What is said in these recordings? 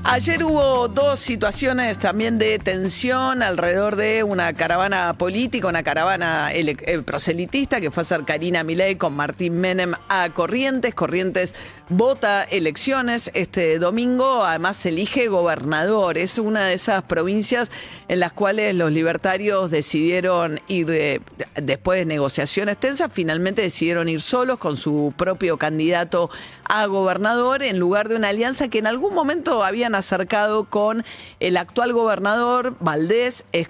Ayer hubo dos situaciones también de tensión alrededor de una caravana política, una caravana proselitista que fue a hacer Karina Milei con Martín Menem a Corrientes. Corrientes vota elecciones este domingo, además se elige gobernador. Es una de esas provincias en las cuales los libertarios decidieron ir, después de negociaciones tensas, finalmente decidieron ir solos con su propio candidato a gobernador en lugar de una alianza que en algún momento habían acercado con el actual gobernador. Valdés es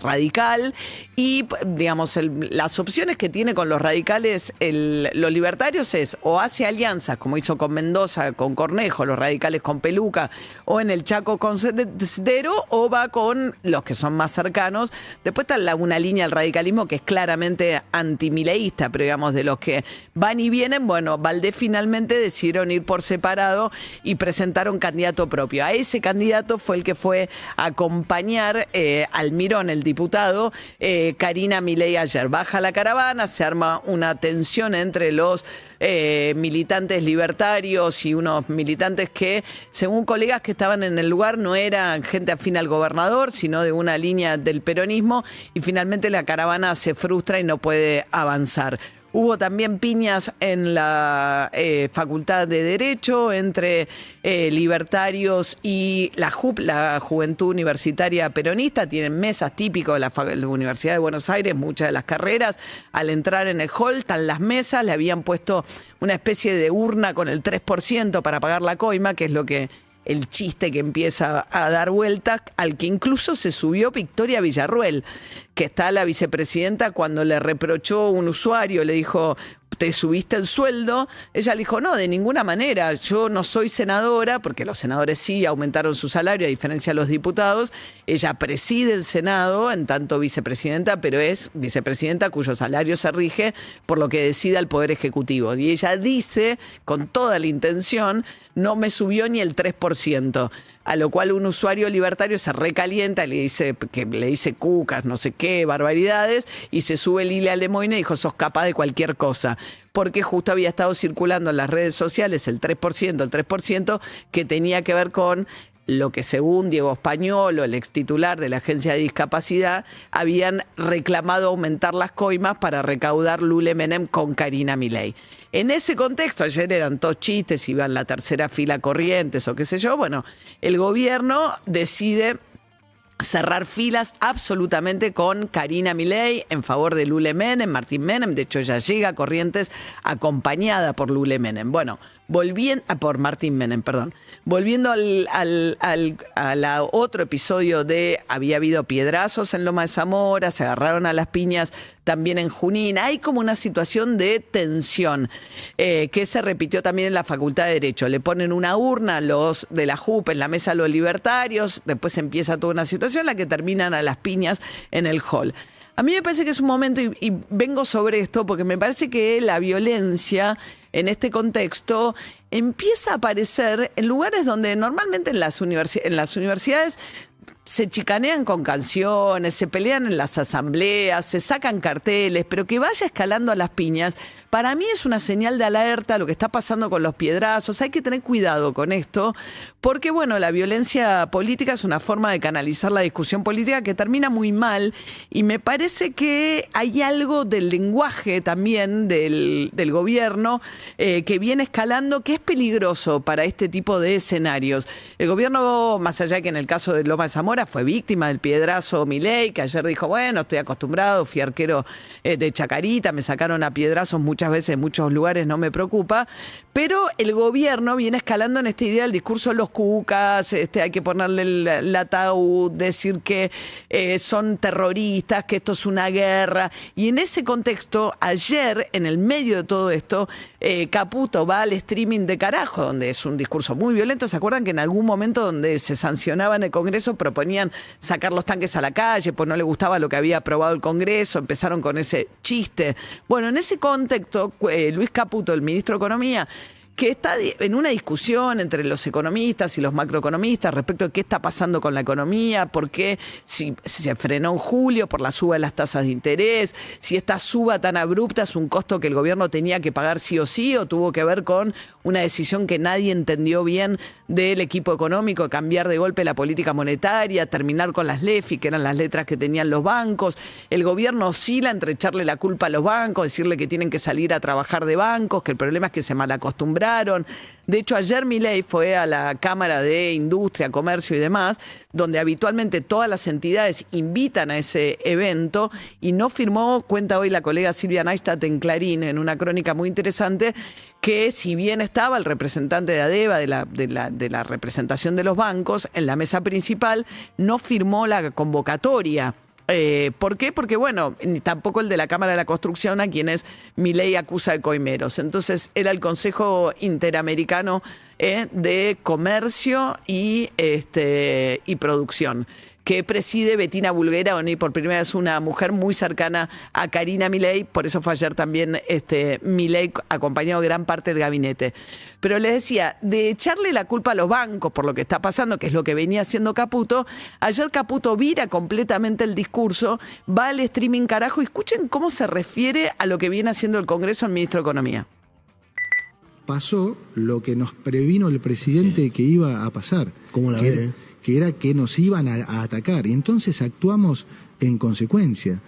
radical y, digamos, las opciones que tiene con los radicales los libertarios es o hace alianzas, como hizo con Mendoza, con Cornejo, los radicales con Peluca, o en el Chaco con Cedero, o va con los que son más cercanos. Después está una línea del radicalismo que es claramente antimileísta, pero digamos, de los que van y vienen, bueno, Valdés finalmente decidieron ir por separado y presentaron candidato propio. A ese candidato fue el que fue a acompañar Almirón, el diputado, Karina Milei ayer. Baja la caravana, se arma una tensión entre los militantes libertarios y unos militantes que, según colegas que estaban en el lugar, no eran gente afín al gobernador, sino de una línea del peronismo, y finalmente la caravana se frustra y no puede avanzar. Hubo también piñas en la Facultad de Derecho entre libertarios y la JUP, la Juventud Universitaria Peronista. Tienen mesas típicas de la Universidad de Buenos Aires, muchas de las carreras. Al entrar en el hall están las mesas, le habían puesto una especie de urna con el 3% para pagar la coima, que es lo que el chiste que empieza a dar vueltas, al que incluso se subió Victoria Villarruel, que está la vicepresidenta, cuando le reprochó un usuario, le dijo: ¿te subiste el sueldo? Ella le dijo: no, de ninguna manera, yo no soy senadora, porque los senadores sí aumentaron su salario, a diferencia de los diputados. Ella preside el Senado en tanto vicepresidenta, pero es vicepresidenta cuyo salario se rige por lo que decida el Poder Ejecutivo. Y ella dice, con toda la intención: no me subió ni el 3%. A lo cual un usuario libertario se recalienta, le dice cucas, no sé qué, barbaridades, y se sube Lilia Lemoyne y dijo: sos capaz de cualquier cosa. Porque justo había estado circulando en las redes sociales el 3%, que tenía que ver con lo que, según Diego Españolo, el ex titular de la Agencia de Discapacidad, habían reclamado aumentar las coimas para recaudar Lule Menem con Karina Milei. En ese contexto, ayer eran todos chistes, iban la tercera fila Corrientes o qué sé yo. Bueno, el gobierno decide cerrar filas absolutamente con Karina Milei en favor de Lule Menem, Martín Menem. De hecho, ella llega a Corrientes acompañada por Lule Menem. Bueno, por Martín Menem, perdón. Volviendo al otro episodio había habido piedrazos en Loma de Zamora, se agarraron a las piñas también en Junín. Hay como una situación de tensión que se repitió también en la Facultad de Derecho. Le ponen una urna a los de la JUP en la mesa a los libertarios, después empieza toda una situación en la que terminan a las piñas en el hall. A mí me parece que es un momento, y vengo sobre esto, porque me parece que la violencia en este contexto empieza a aparecer en lugares donde normalmente en las universidades se chicanean con canciones, se pelean en las asambleas, se sacan carteles, pero que vaya escalando a las piñas, para mí es una señal de alerta lo que está pasando con los piedrazos. Hay que tener cuidado con esto, porque bueno, la violencia política es una forma de canalizar la discusión política que termina muy mal, y me parece que hay algo del lenguaje también del gobierno que viene escalando, que es peligroso para este tipo de escenarios. El gobierno, más allá de que en el caso de Loma de Zamora fue víctima del piedrazo Milei, que ayer dijo: bueno, estoy acostumbrado, fui arquero de Chacarita, me sacaron a piedrazos muchas veces en muchos lugares, no me preocupa. Pero el gobierno viene escalando en esta idea del discurso de los cucas, hay que ponerle el ataúd, decir que son terroristas, que esto es una guerra. Y en ese contexto, ayer, en el medio de todo esto, Caputo va al streaming de Carajo, donde es un discurso muy violento. ¿Se acuerdan que en algún momento donde se sancionaba en el Congreso proponían sacar los tanques a la calle, pues no le gustaba lo que había aprobado el Congreso? Empezaron con ese chiste. Bueno, en ese contexto, Luis Caputo, el ministro de Economía, que está en una discusión entre los economistas y los macroeconomistas respecto de qué está pasando con la economía, por qué si se frenó en julio por la suba de las tasas de interés, si esta suba tan abrupta es un costo que el gobierno tenía que pagar sí o sí, o tuvo que ver con una decisión que nadie entendió bien del equipo económico, cambiar de golpe la política monetaria, terminar con las LEFI, que eran las letras que tenían los bancos. El gobierno oscila entre echarle la culpa a los bancos, decirle que tienen que salir a trabajar de bancos, que el problema es que se malacostumbraron. De hecho, ayer Milei fue a la Cámara de Industria, Comercio y demás, donde habitualmente todas las entidades invitan a ese evento, y no firmó, cuenta hoy la colega Silvia Neistat en Clarín, en una crónica muy interesante, que si bien estaba el representante de ADEVA, de la representación de los bancos, en la mesa principal, no firmó la convocatoria. ¿Por qué? Porque, bueno, tampoco el de la Cámara de la Construcción, a quienes Milei acusa de coimeros. Entonces, era el Consejo Interamericano de Comercio y Producción, que preside Bettina Bulgeroni, por primera vez una mujer muy cercana a Karina Milei. Por eso fue ayer también Milei acompañado de gran parte del gabinete. Pero les decía, de echarle la culpa a los bancos por lo que está pasando, que es lo que venía haciendo Caputo, ayer Caputo vira completamente el discurso, va al streaming carajo, y escuchen cómo se refiere a lo que viene haciendo el Congreso el ministro de Economía. Pasó lo que nos previno el presidente que iba a pasar. ¿Cómo la ve? Que era que nos iban a atacar, y entonces actuamos en consecuencia.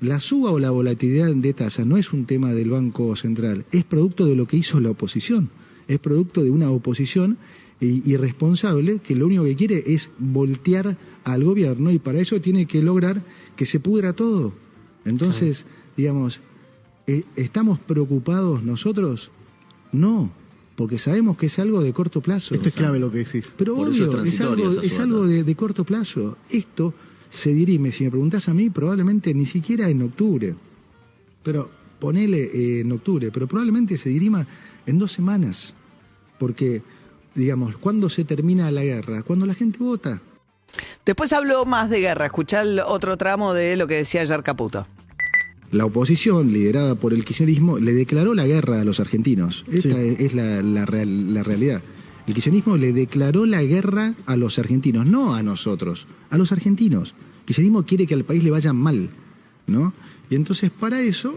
La suba o la volatilidad de tasa no es un tema del Banco Central, es producto de lo que hizo la oposición, es producto de una oposición irresponsable que lo único que quiere es voltear al gobierno, y para eso tiene que lograr que se pudra todo. Entonces, digamos, ¿estamos preocupados nosotros? No. Porque sabemos que es algo de corto plazo. Esto es clave lo que decís. Pero obvio, es algo de corto plazo. Esto se dirime, si me preguntás a mí, probablemente ni siquiera en octubre. Pero ponele en octubre, pero probablemente se dirima en 2 semanas. Porque, digamos, ¿cuándo se termina la guerra? Cuando la gente vota. Después habló más de guerra. Escuchá el otro tramo de lo que decía ayer Caputo. La oposición, liderada por el kirchnerismo, le declaró la guerra a los argentinos. Esta es la realidad. El kirchnerismo le declaró la guerra a los argentinos, no a nosotros, a los argentinos. El kirchnerismo quiere que al país le vaya mal, ¿no? Y entonces para eso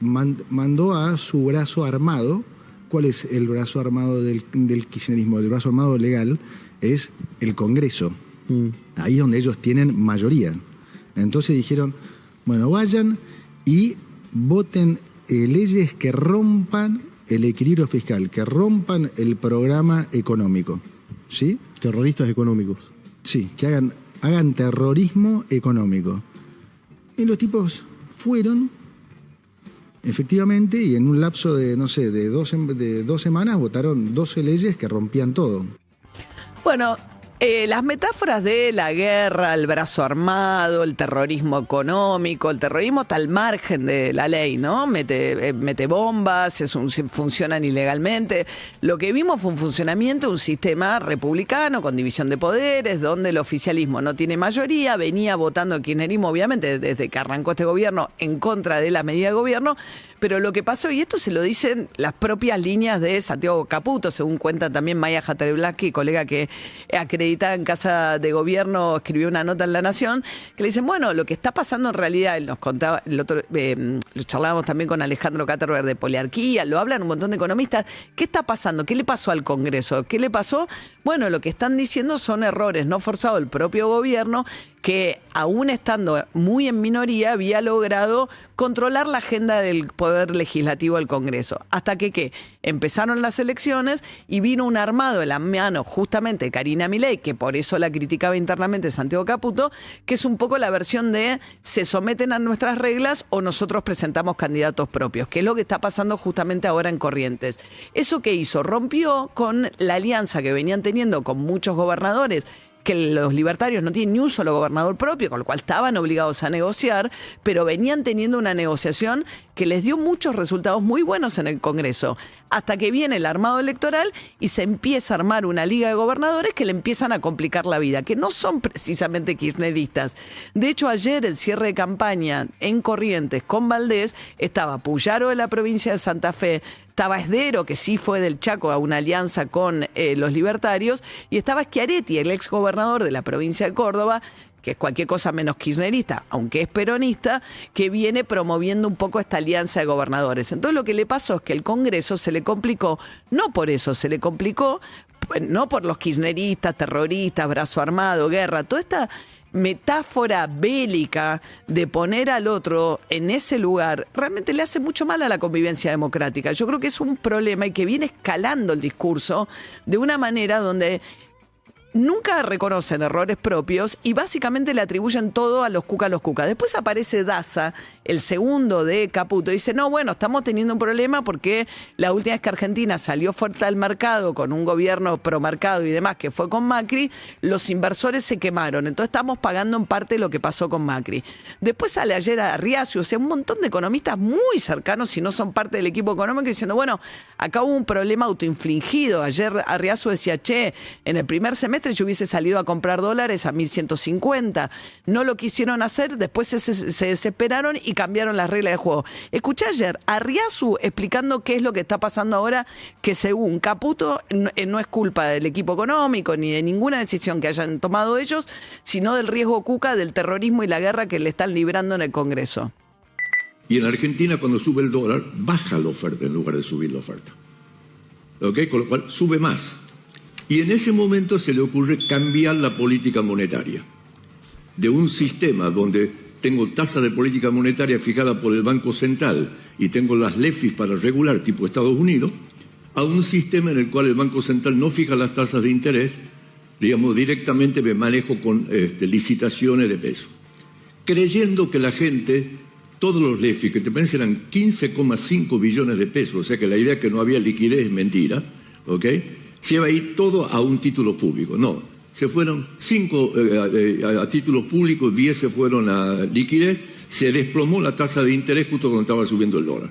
mandó a su brazo armado. ¿Cuál es el brazo armado del kirchnerismo? El brazo armado legal es el Congreso. Ahí es donde ellos tienen mayoría. Entonces dijeron, bueno, vayan y voten leyes que rompan el equilibrio fiscal, que rompan el programa económico, ¿sí? Terroristas económicos. Sí, que hagan terrorismo económico. Y los tipos fueron, efectivamente, y en un lapso de, no sé, de 2 semanas votaron 12 leyes que rompían todo. Bueno, las metáforas de la guerra, el brazo armado, el terrorismo económico, el terrorismo está al margen de la ley, ¿no? Mete bombas, funcionan ilegalmente. Lo que vimos fue un funcionamiento de un sistema republicano con división de poderes, donde el oficialismo no tiene mayoría, venía votando el kirchnerismo, obviamente, desde que arrancó este gobierno, en contra de la medida de gobierno. Pero lo que pasó, y esto se lo dicen las propias líneas de Santiago Caputo, según cuenta también Maya Jaterblaski, colega que acreditada en Casa de Gobierno, escribió una nota en La Nación, que le dicen, bueno, lo que está pasando en realidad, él nos contaba, lo charlábamos también con Alejandro Katterberg de Poliarquía, lo hablan un montón de economistas, ¿qué está pasando? ¿Qué le pasó al Congreso? ¿Qué le pasó? Bueno, lo que están diciendo son errores no forzados del propio gobierno, que aún estando muy en minoría había logrado controlar la agenda del poder legislativo del Congreso. Hasta que empezaron las elecciones y vino un armado de la mano justamente de Karina Milei, que por eso la criticaba internamente Santiago Caputo, que es un poco la versión de se someten a nuestras reglas o nosotros presentamos candidatos propios, que es lo que está pasando justamente ahora en Corrientes. ¿Eso qué hizo? Rompió con la alianza que venían teniendo con muchos gobernadores, que los libertarios no tienen ni un solo gobernador propio, con lo cual estaban obligados a negociar, pero venían teniendo una negociación que les dio muchos resultados muy buenos en el Congreso, hasta que viene el armado electoral y se empieza a armar una liga de gobernadores que le empiezan a complicar la vida, que no son precisamente kirchneristas. De hecho, ayer el cierre de campaña en Corrientes con Valdés estaba Puyaro de la provincia de Santa Fe, estaba Esdero, que sí fue del Chaco a una alianza con los libertarios, y estaba Schiaretti, el exgobernador de la provincia de Córdoba, que es cualquier cosa menos kirchnerista, aunque es peronista, que viene promoviendo un poco esta alianza de gobernadores. Entonces lo que le pasó es que el Congreso se le complicó, no por eso, se le complicó, no por los kirchneristas, terroristas, brazo armado, guerra, toda esta metáfora bélica de poner al otro en ese lugar realmente le hace mucho mal a la convivencia democrática. Yo creo que es un problema y que viene escalando el discurso de una manera donde nunca reconocen errores propios y básicamente le atribuyen todo a los cuca. Después aparece Daza, el segundo de Caputo, y dice, no, bueno, estamos teniendo un problema porque la última vez que Argentina salió fuerte al mercado con un gobierno promercado y demás, que fue con Macri, los inversores se quemaron, entonces estamos pagando en parte lo que pasó con Macri. Después sale ayer Arriazu, o sea, un montón de economistas muy cercanos, si no son parte del equipo económico, diciendo, bueno, acá hubo un problema autoinfligido. Ayer Arriazu decía, che, en el primer semestre yo hubiese salido a comprar dólares a 1.150. No lo quisieron hacer, después se desesperaron y cambiaron las reglas de juego. Escuché ayer a Arriazu explicando qué es lo que está pasando ahora, que según Caputo no es culpa del equipo económico ni de ninguna decisión que hayan tomado ellos, sino del riesgo cuca, del terrorismo y la guerra que le están librando en el Congreso. Y en Argentina, cuando sube el dólar, baja la oferta en lugar de subir la oferta. ¿Ok? Con lo cual sube más. Y en ese momento se le ocurre cambiar la política monetaria. De un sistema donde tengo tasa de política monetaria fijada por el Banco Central y tengo las LEFIs para regular, tipo Estados Unidos, a un sistema en el cual el Banco Central no fija las tasas de interés, digamos, directamente me manejo con licitaciones de peso. Creyendo que la gente, todos los LEFIs, que te parece eran 15,5 billones de pesos, o sea que la idea que no había liquidez es mentira, ¿ok? Se va a ir todo a un título público. No, se fueron 5 a títulos públicos, 10 se fueron a liquidez, se desplomó la tasa de interés justo cuando estaba subiendo el dólar.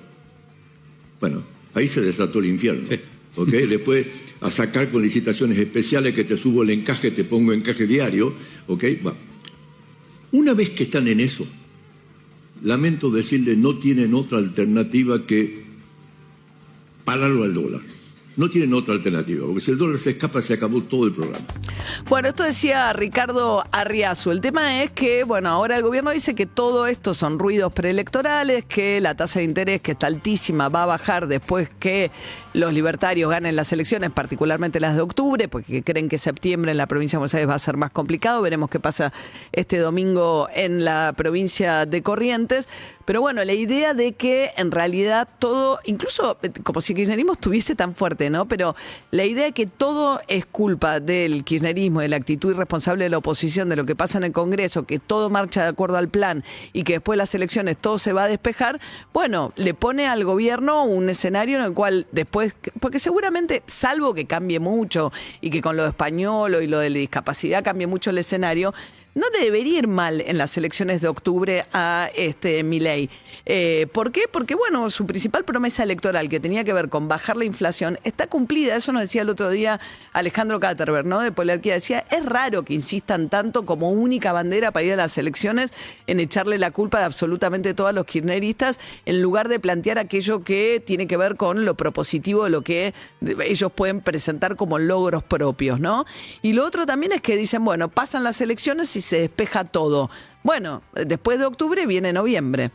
Bueno, ahí se desató el infierno. Sí. ¿Okay? Después a sacar con licitaciones especiales que te subo el encaje, te pongo encaje diario. ¿Okay? Bueno. Una vez que están en eso, lamento decirle, no tienen otra alternativa que pararlo al dólar. No tienen otra alternativa, porque si el dólar se escapa, se acabó todo el programa. Bueno, esto decía Ricardo Arriazu. El tema es que, bueno, ahora el gobierno dice que todo esto son ruidos preelectorales, que la tasa de interés, que está altísima, va a bajar después que los libertarios ganen las elecciones, particularmente las de octubre, porque creen que septiembre en la provincia de Buenos Aires va a ser más complicado. Veremos qué pasa este domingo en la provincia de Corrientes. Pero bueno, la idea de que en realidad todo, incluso como si el kirchnerismo estuviese tan fuerte, ¿no? Pero la idea de que todo es culpa del kirchnerismo, de la actitud irresponsable de la oposición, de lo que pasa en el Congreso, que todo marcha de acuerdo al plan y que después de las elecciones todo se va a despejar, bueno, le pone al gobierno un escenario en el cual después, porque seguramente, salvo que cambie mucho y que con lo de español y lo de la discapacidad cambie mucho el escenario, no debería ir mal en las elecciones de octubre a Milei. ¿Por qué? Porque, bueno, su principal promesa electoral, que tenía que ver con bajar la inflación, está cumplida. Eso nos decía el otro día Alejandro Katterberg, ¿no? De Poliarquía. Decía, es raro que insistan tanto como única bandera para ir a las elecciones en echarle la culpa de absolutamente todos los kirchneristas, en lugar de plantear aquello que tiene que ver con lo propositivo de lo que ellos pueden presentar como logros propios, ¿no? Y lo otro también es que dicen, bueno, pasan las elecciones y se despeja todo. Bueno, después de octubre viene noviembre.